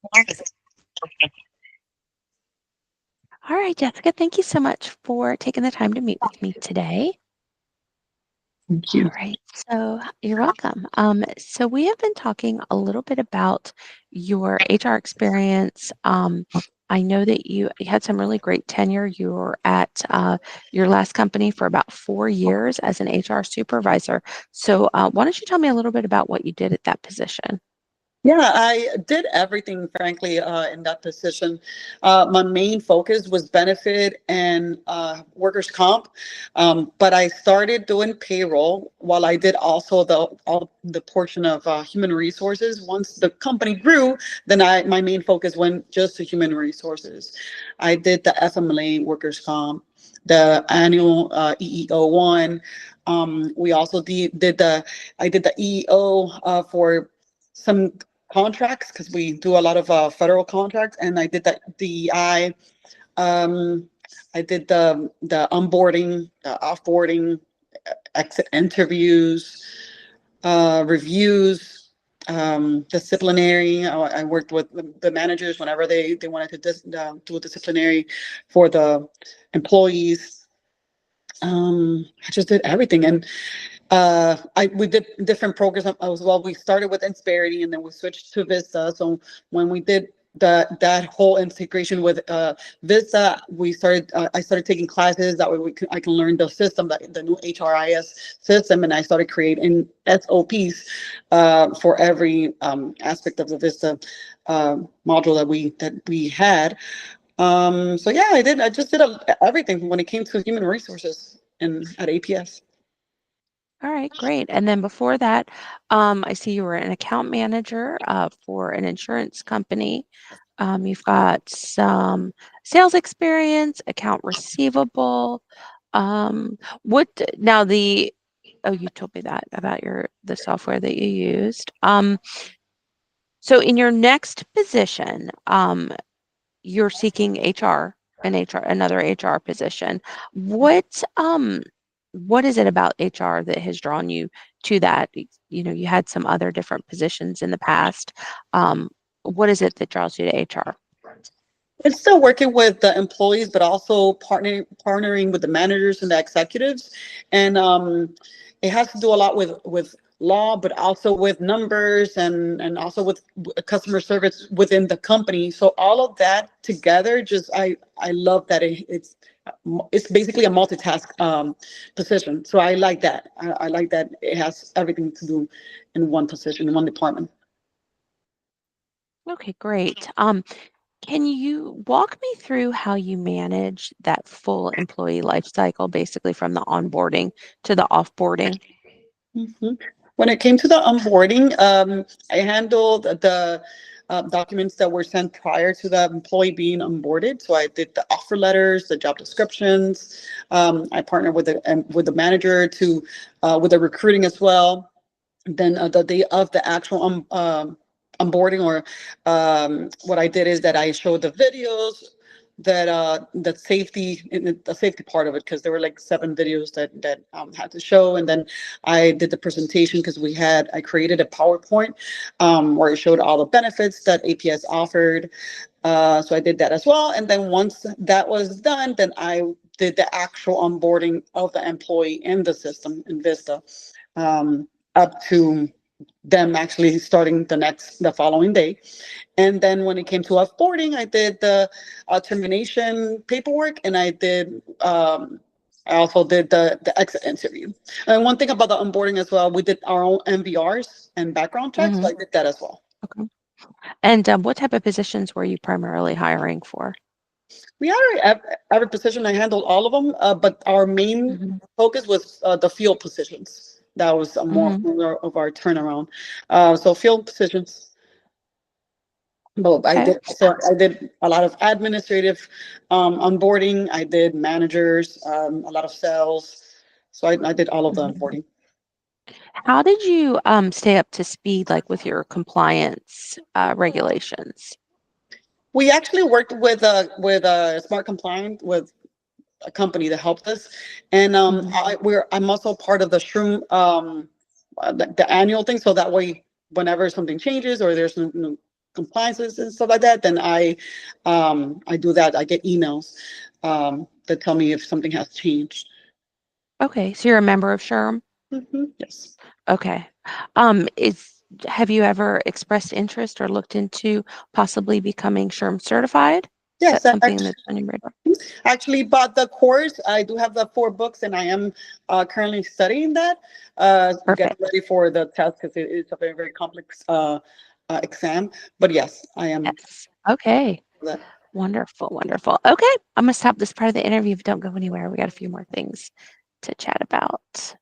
All right, Jessica, thank you so much for taking the time to meet with me today. Thank All you. right, so you're welcome. So we have been talking a little bit about your HR experience. I know that you had some really great tenure. You were at your last company for about 4 years as an HR supervisor. So why don't you tell me a little bit about what you did at that position? Yeah, I did everything, frankly, in that position. My main focus was benefit and workers' comp, but I started doing payroll while I did also all the portion of human resources. Once the company grew, then my main focus went just to human resources. I did the FMLA workers' comp, the annual EEO one. We also did the I did the EEO for some contracts because we do a lot of federal contracts, and I did that DEI. Um, I did the onboarding, the offboarding, exit interviews, reviews, disciplinary. I worked with the managers whenever they wanted to do a disciplinary for the employees. I just did everything, and we did different programs as well. We started with Insperity, and then we switched to Vista. So when we did that whole integration with Vista, I started taking classes that way I can learn the system, the new HRIS system, and I started creating SOPs for every aspect of the Vista module that we had. So yeah, I just did everything when it came to human resources and at APS. All right, great. And then before that, I see you were an account manager for an insurance company. You've got some sales experience, account receivable. What now oh, you told me that about the software that you used. So in your next position, you're seeking another HR position. What is it about HR that has drawn you to that? You know, you had some other different positions in the past. Um, what is it that draws you to HR? It's still working with the employees, but also partnering with the managers and the executives, and it has to do a lot with law, but also with numbers and also with customer service within the company. So all of that together, just I love that it's basically a multitask position. So I like that. I like that it has everything to do in one position, in one department. Okay, great. Can you walk me through how you manage that full employee life cycle, basically from the onboarding to the offboarding? Mhm. When it came to the onboarding, I handled the documents that were sent prior to the employee being onboarded. So I did the offer letters, the job descriptions. I partnered with the manager to with the recruiting as well. Then the day of the actual onboarding, or what I did is that I showed the videos that safety in the safety part of it, because there were like 7 videos that had to show, and then I did the presentation because I created a PowerPoint where it showed all the benefits that APS offered. So I did that as well, and then once that was done, then I did the actual onboarding of the employee in the system in Vista, up to them actually starting the following day. And then when it came to offboarding, I did the termination paperwork, and I also did the exit interview. And one thing about the onboarding as well, we did our own MVRs and background checks, so Hmm. I did that as well. Okay. And what type of positions were you primarily hiring for? We had every position. I handled all of them, but our main Hmm. focus was the field positions. That was Hmm. more of our turnaround. So field positions. Both. Okay. I did a lot of administrative onboarding. I did managers, a lot of sales. So I did all of the Mhm. onboarding. How did you stay up to speed, like with your compliance regulations? We actually worked with Smart Compliant, with a company that helped us, and Hmm. I'm also part of the Shroom, the annual thing. So that way, whenever something changes or there's compliances and stuff like that, then I do that. I get emails that tell me if something has changed. Okay, so you're a member of SHRM? Yes. Okay. Have you ever expressed interest or looked into possibly becoming SHRM certified? Is Yes, that something that's on your radar? actually bought the course. I do have the 4 books, and I am currently studying that, getting Perfect. ready for the test because it's a very, very complex exam. But yes, I am Yes. Okay. that. Wonderful, wonderful. Okay, I'm gonna stop this part of the interview, but don't go anywhere. We got a few more things to chat about.